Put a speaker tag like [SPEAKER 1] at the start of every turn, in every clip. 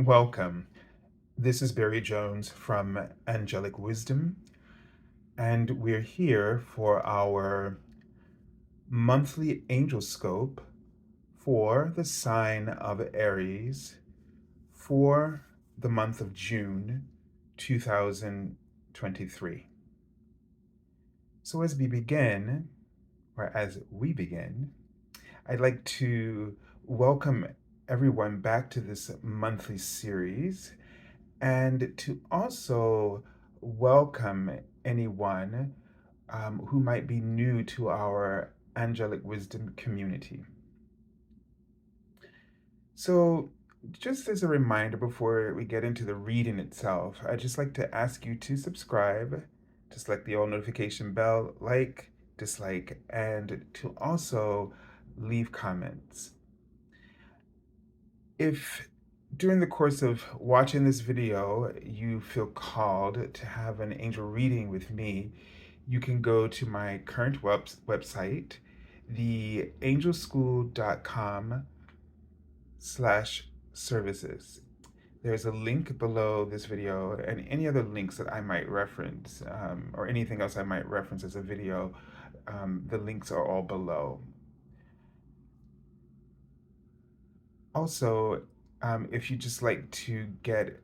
[SPEAKER 1] Welcome. This is Barry Jones from Angelic Wisdom, and we're here for our monthly Angelscope for the sign of Aries for the month of June 2023. So as we begin, I'd like to welcome everyone back to this monthly series and to also welcome anyone who might be new to our angelic wisdom community. So, just as a reminder before we get into the reading itself, I'd just like to ask you to subscribe, to select the all notification bell, like, dislike, and to also leave comments. If during the course of watching this video, you feel called to have an angel reading with me, you can go to my current website, the angelschool.com/services. There's a link below this video and any other links that I might reference or anything else I might reference as a video. The links are all below. Also, if you just like to get,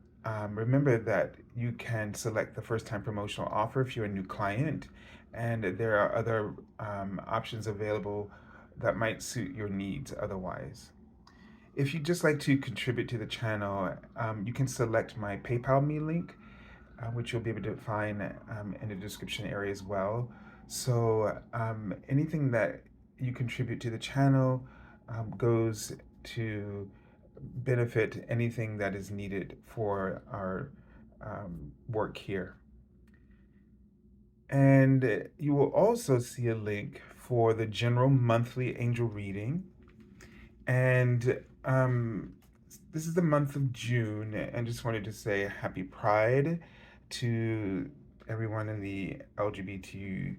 [SPEAKER 1] remember that you can select the first time promotional offer if you're a new client, and there are other options available that might suit your needs otherwise. If you just like to contribute to the channel, you can select my PayPal me link, which you'll be able to find in the description area as well. So anything that you contribute to the channel goes to benefit anything that is needed for our work here. And you will also see a link for the general monthly angel reading. And this is the month of June, and just wanted to say happy Pride to everyone in the LGBTQ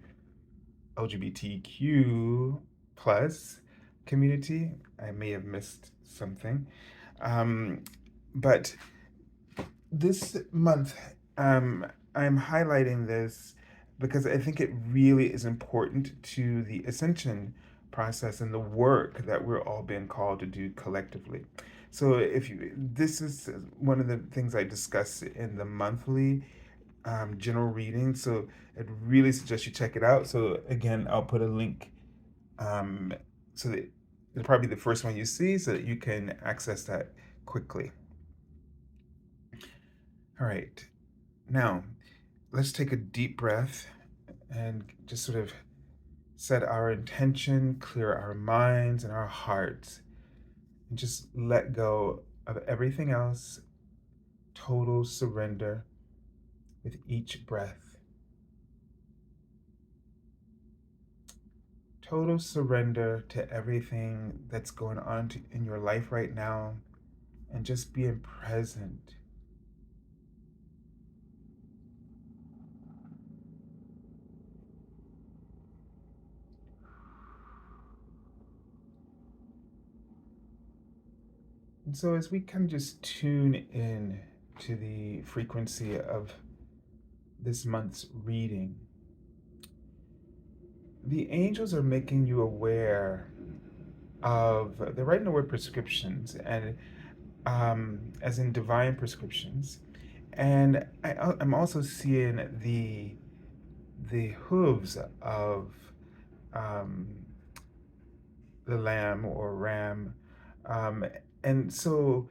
[SPEAKER 1] plus community. I may have missed something. But this month, I'm highlighting this because I think it really is important to the ascension process and the work that we're all being called to do collectively. So this is one of the things I discuss in the monthly general reading. So I'd really suggest you check it out. So again, I'll put a link so that it'll probably be the first one you see so that you can access that quickly. All right, now let's take a deep breath and just sort of set our intention, clear our minds and our hearts, and just let go of everything else. Total surrender with each breath. Total surrender to everything that's going on in your life right now, and just being present. And so as we kind of just tune in to the frequency of this month's reading, the angels are making you aware of, they're writing the word prescriptions, and as in divine prescriptions. And I'm also seeing the hooves of um, the lamb or ram. Um, and so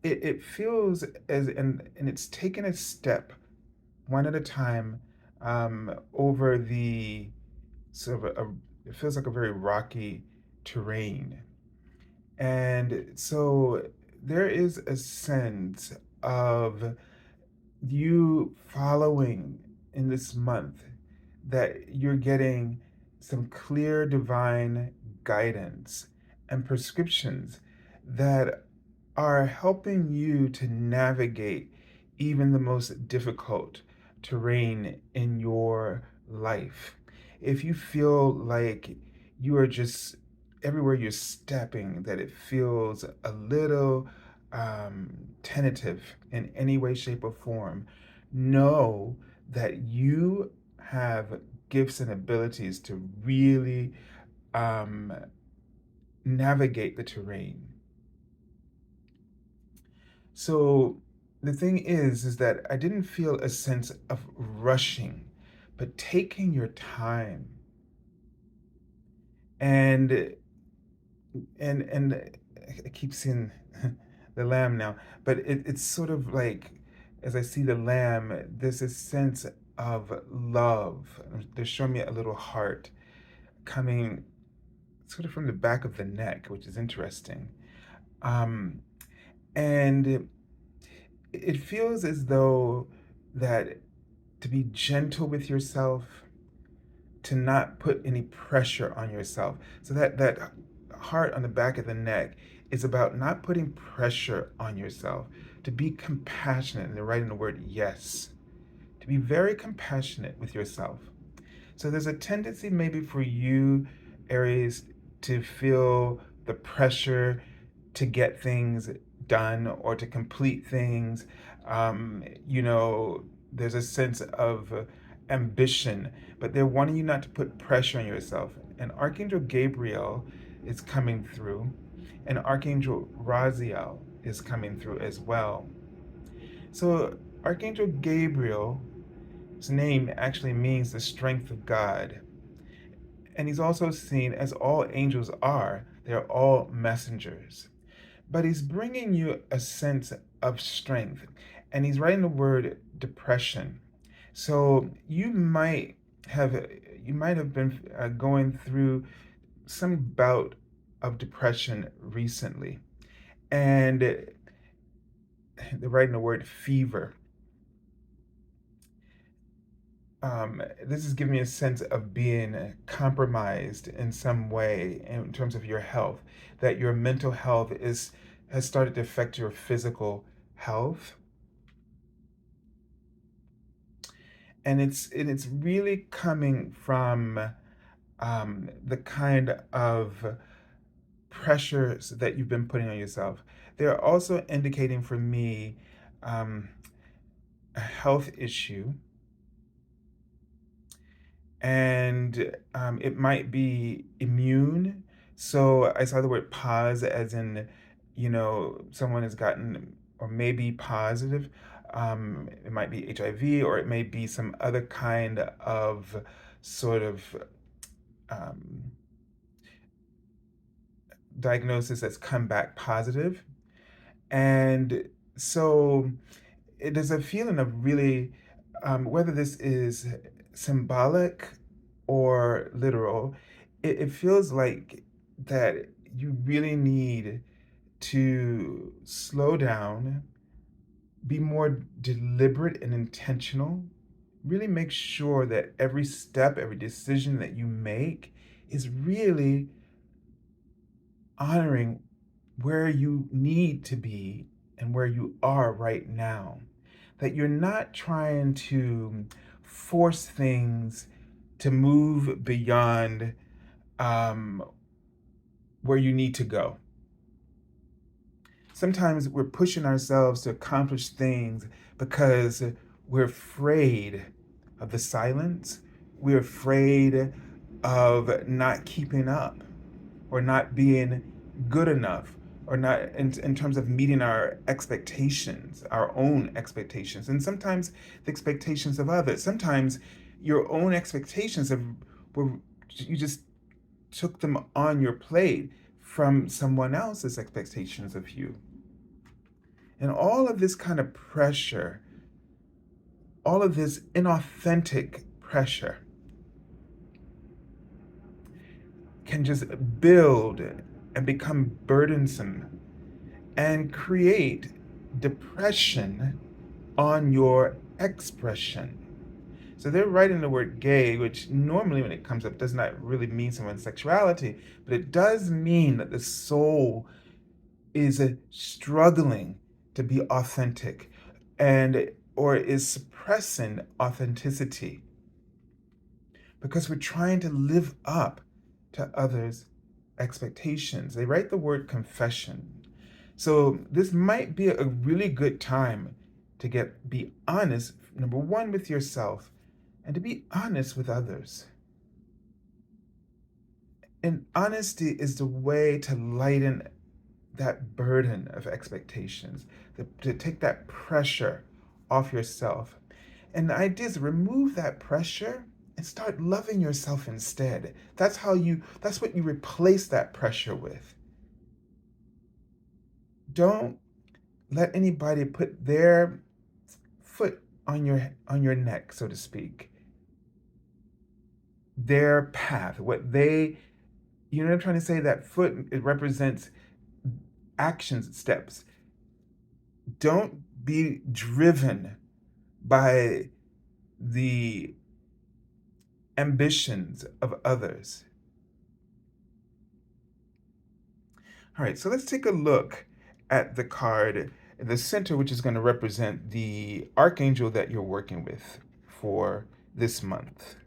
[SPEAKER 1] it feels and it's taken a step one at a time over the sort of it feels like a very rocky terrain. And so there is a sense of you following in this month that you're getting some clear divine guidance and prescriptions that are helping you to navigate even the most difficult terrain in your life. If you feel like you are just everywhere you're stepping, that it feels a little tentative in any way, shape, or form, know that you have gifts and abilities to really um, navigate the terrain. So the thing is that I didn't feel a sense of rushing, but taking your time and and I keep seeing the lamb now, but it's sort of like as I see the lamb, there's a sense of love. They're showing me a little heart coming sort of from the back of the neck, which is interesting. Um, and it feels as though that to be gentle with yourself, to not put any pressure on yourself. So that heart on the back of the neck is about not putting pressure on yourself, to be compassionate, and they're writing the word yes, to be very compassionate with yourself. So there's a tendency maybe for you, Aries, to feel the pressure to get things done or to complete things. You know, there's a sense of ambition, but they're wanting you not to put pressure on yourself. And Archangel Gabriel is coming through, and Archangel Raziel is coming through as well. So Archangel Gabriel, his name actually means the strength of God. And he's also seen as all angels are, they're all messengers. But he's bringing you a sense of strength. And he's writing the word depression. So have you might have been going through some bout of depression recently. And they're writing the word fever. This is giving me a sense of being compromised in some way in terms of your health, that your mental health is has started to affect your physical health, and it's really coming from the kind of pressures that you've been putting on yourself. They're also indicating for me um, a health issue, and it might be immune. So I saw the word pause as in, you know, someone has gotten or may be positive. It might be HIV or it may be some other kind of sort of um, diagnosis that's come back positive. And so it is a feeling of really, whether this is symbolic or literal, it feels like that you really need to slow down, be more deliberate and intentional, really make sure that every step, every decision that you make is really honoring where you need to be and where you are right now. That you're not trying to force things to move beyond um, where you need to go. Sometimes we're pushing ourselves to accomplish things because we're afraid of the silence. We're afraid of not keeping up or not being good enough or not in terms of meeting our expectations, our own expectations, and sometimes the expectations of others. Sometimes your own expectations of were you just took them on your plate from someone else's expectations of you. And all of this kind of pressure, all of this inauthentic pressure can just build and become burdensome and create depression on your expression. So they're writing the word gay, which normally when it comes up does not really mean someone's sexuality, but it does mean that the soul is struggling to be authentic and or is suppressing authenticity because we're trying to live up to others' expectations. They write the word confession. So this might be a really good time to be honest, number one, with yourself, and to be honest with others. And honesty is the way to lighten that burden of expectations, to take that pressure off yourself. And the idea is remove that pressure and start loving yourself instead. That's what you replace that pressure with. Don't let anybody put their foot on your neck, so to speak. Their path, what they, you know what I'm trying to say? That foot, it represents actions, steps. Don't be driven by the ambitions of others. All right, so let's take a look at the card in the center, which is going to represent the archangel that you're working with for this month.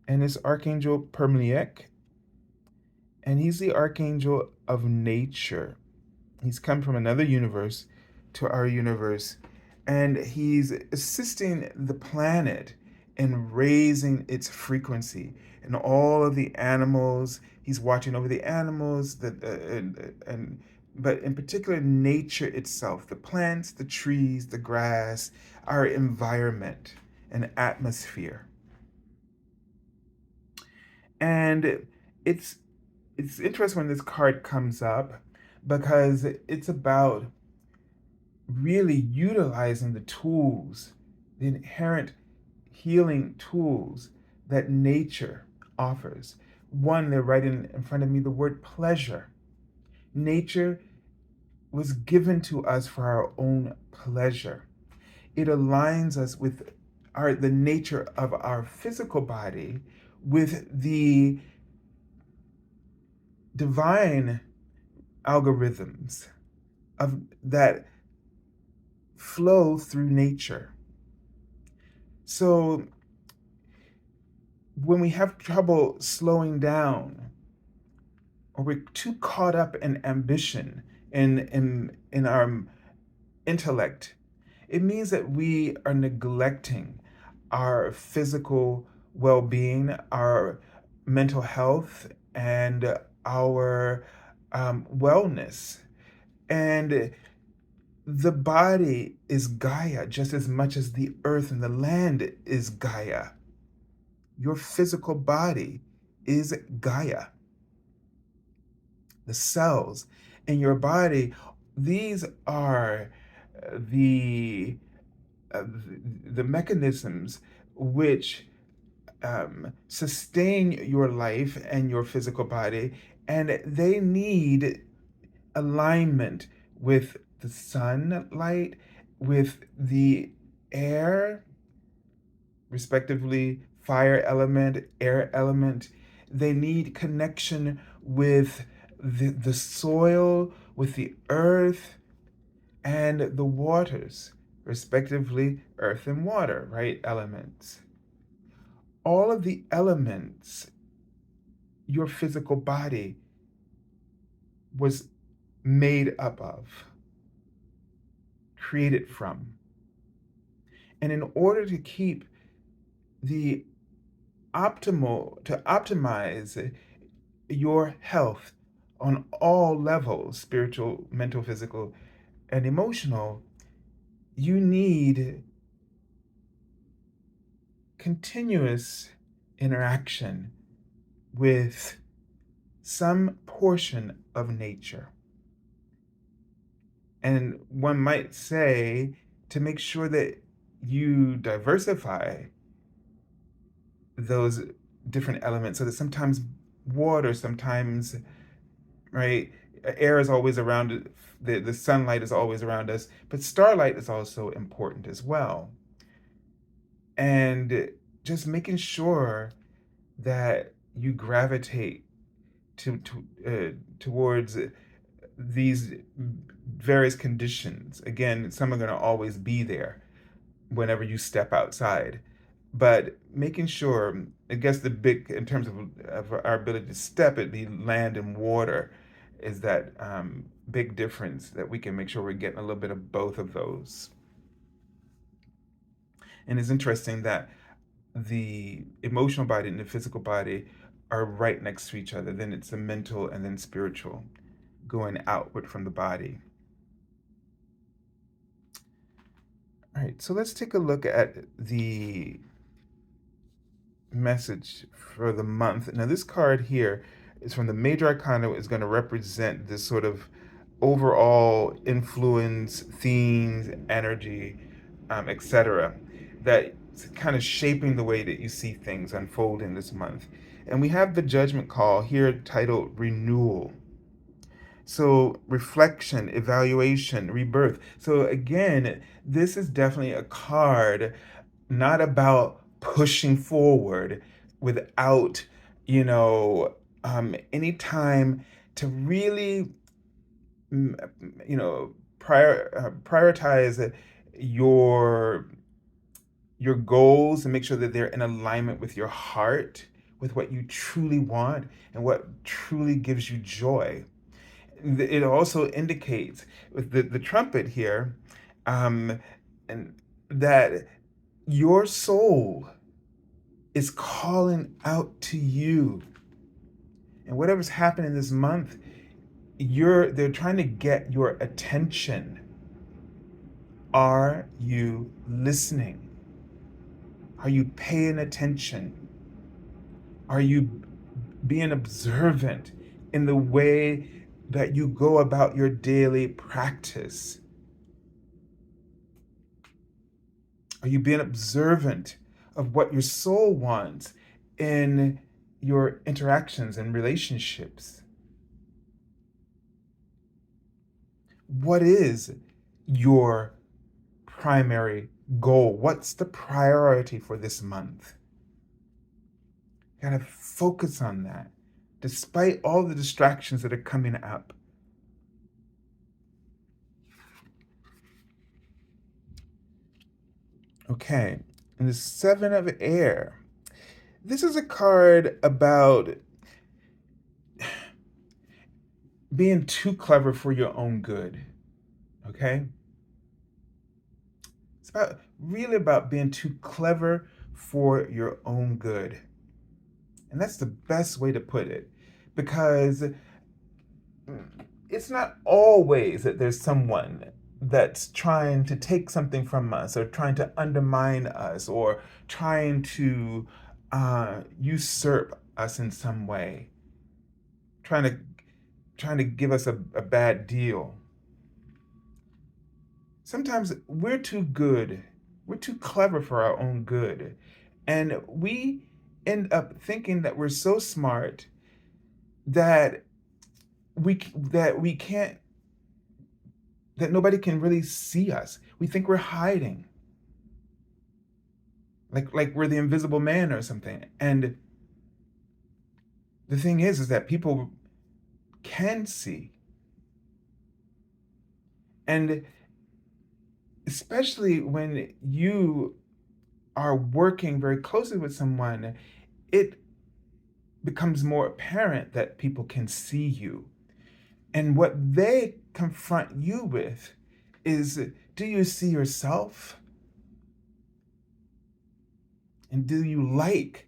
[SPEAKER 1] And it's Archangel Permliek, and he's the archangel of nature. He's come from another universe to our universe, and he's assisting the planet in raising its frequency. And all of the animals, he's watching over the animals, but in particular, nature itself, the plants, the trees, the grass, our environment and atmosphere. And it's interesting when this card comes up because it's about really utilizing the tools, the inherent healing tools that nature offers. One, they're right in front of me, the word pleasure. Nature was given to us for our own pleasure. It aligns us with the nature of our physical body with the divine algorithms of that flow through nature. So when we have trouble slowing down, or we're too caught up in ambition, in our intellect, it means that we are neglecting our physical well-being, our mental health, and our wellness. And the body is Gaia just as much as the earth and the land is Gaia. Your physical body is Gaia. The cells in your body, these are the the mechanisms which sustain your life and your physical body, and they need alignment with the sunlight, with the air, respectively, fire element, air element. They need connection with the soil, with the earth, and the waters, respectively, earth and water, right? Elements. All of the elements your physical body was made up of, created from. And in order to keep the to optimize your health on all levels, spiritual, mental, physical, and emotional, you need continuous interaction with some portion of nature. And one might say to make sure that you diversify those different elements so that sometimes water, sometimes, right, air is always around, the sunlight is always around us, but starlight is also important as well. And just making sure that you gravitate towards these various conditions. Again, some are going to always be there whenever you step outside, but making sure, I guess the big, in terms of our ability to step, it be land and water. is that big difference that we can make sure we're getting a little bit of both of those. And it's interesting that the emotional body and the physical body are right next to each other. Then it's the mental and then spiritual going outward from the body. All right, so let's take a look at the message for the month. Now, this card here is from the Major Arcana, is going to represent this sort of overall influence, themes, energy, etc., that's kind of shaping the way that you see things unfolding this month. And we have the judgment call here titled Renewal. So, reflection, evaluation, rebirth. So, again, this is definitely a card not about pushing forward without, any time to really, prioritize your your goals and make sure that they're in alignment with your heart, with what you truly want and what truly gives you joy. It also indicates with the trumpet here, um, and that your soul is calling out to you. And whatever's happening this month, they're trying to get your attention. Are you listening? Are you paying attention? Are you being observant in the way that you go about your daily practice? Are you being observant of what your soul wants in your interactions and relationships? What is your primary goal? What's the priority for this month? You gotta focus on that, despite all the distractions that are coming up. Okay, and the Seven of Air. This is a card about being too clever for your own good. Okay? It's really about being too clever for your own good. And that's the best way to put it, because it's not always that there's someone that's trying to take something from us or trying to undermine us or trying to usurp us in some way, trying to give us a bad deal. Sometimes we're too good, we're too clever for our own good, and we end up thinking that we're so smart that we can't, that nobody can really see us. We think we're hiding, like we're the invisible man or something. And the thing is that people can see. And especially when you are working very closely with someone, it becomes more apparent that people can see you. And what they confront you with is, do you see yourself? And do you like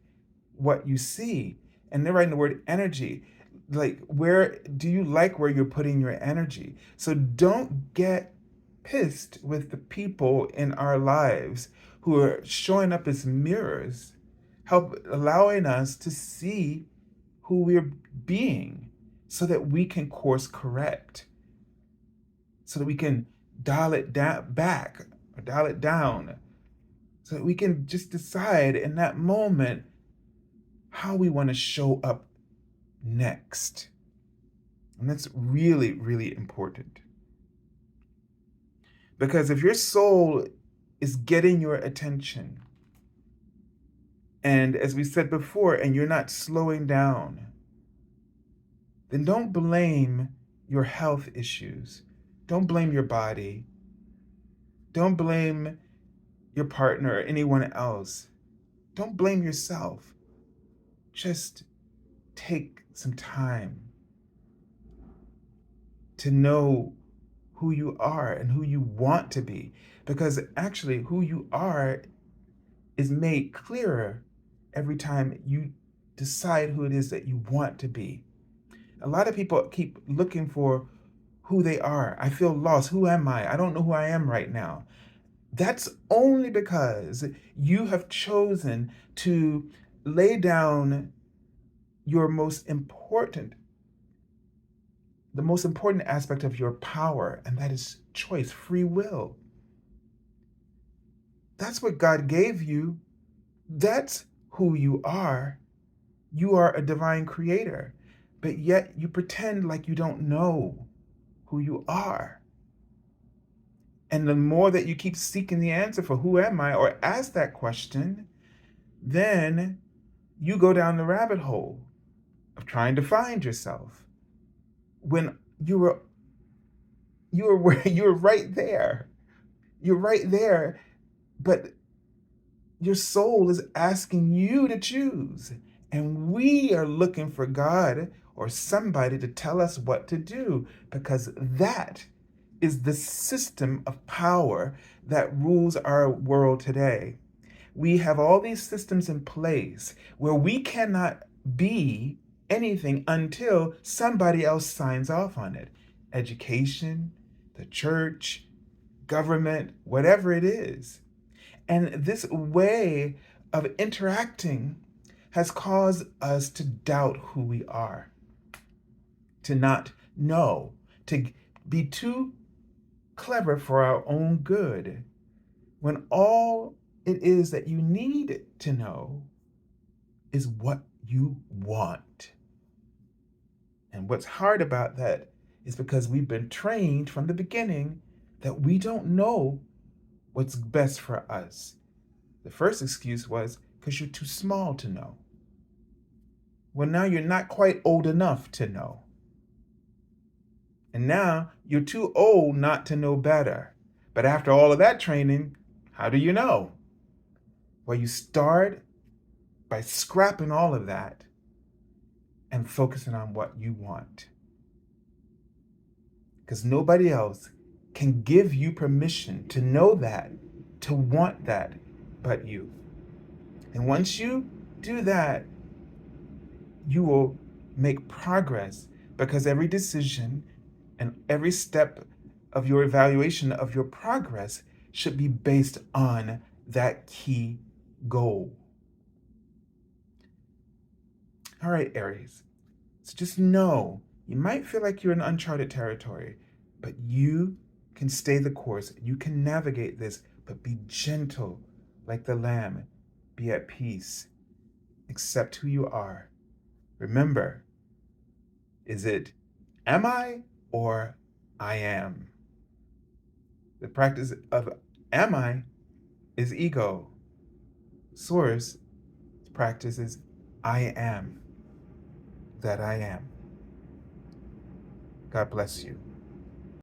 [SPEAKER 1] what you see? And they're writing the word energy. Like, where do you like where you're putting your energy? So don't get pissed with the people in our lives who are showing up as mirrors, allowing us to see who we're being so that we can course correct, so that we can dial it back or dial it down, so that we can just decide in that moment how we want to show up next. And that's really, really important. Because if your soul is getting your attention, and as we said before, and you're not slowing down, then don't blame your health issues. Don't blame your body. Don't blame your partner or anyone else. Don't blame yourself. Just take some time to know who you are and who you want to be. Because actually, who you are is made clearer every time you decide who it is that you want to be. A lot of people keep looking for who they are. I feel lost. Who am I? I don't know who I am right now. That's only because you have chosen to lay down your the most important aspect of your power, and that is choice, free will. That's what God gave you. That's who you are. You are a divine creator, but yet you pretend like you don't know who you are. And the more that you keep seeking the answer for who am I, or ask that question, then you go down the rabbit hole of trying to find yourself when you're right there. You're right there, but your soul is asking you to choose. And we are looking for God or somebody to tell us what to do, because that is the system of power that rules our world today. We have all these systems in place where we cannot be anything until somebody else signs off on it. Education, the church, government, whatever it is. And this way of interacting has caused us to doubt who we are, to not know, to be too clever for our own good, when all it is that you need to know is what you want. And what's hard about that is because we've been trained from the beginning that we don't know what's best for us. The first excuse was because you're too small to know. Well, now you're not quite old enough to know. And now you're too old not to know better. But after all of that training, how do you know? Well, you start by scrapping all of that and focusing on what you want. Because nobody else can give you permission to know that, to want that, but you. And once you do that, you will make progress, because every decision and every step of your evaluation of your progress should be based on that key goal. All right, Aries. So just know you might feel like you're in uncharted territory, but you can stay the course. You can navigate this, but be gentle like the lamb. Be at peace. Accept who you are. Remember, is it am I or I am? The practice of am I is ego. Source practice is I am that I am. God bless you.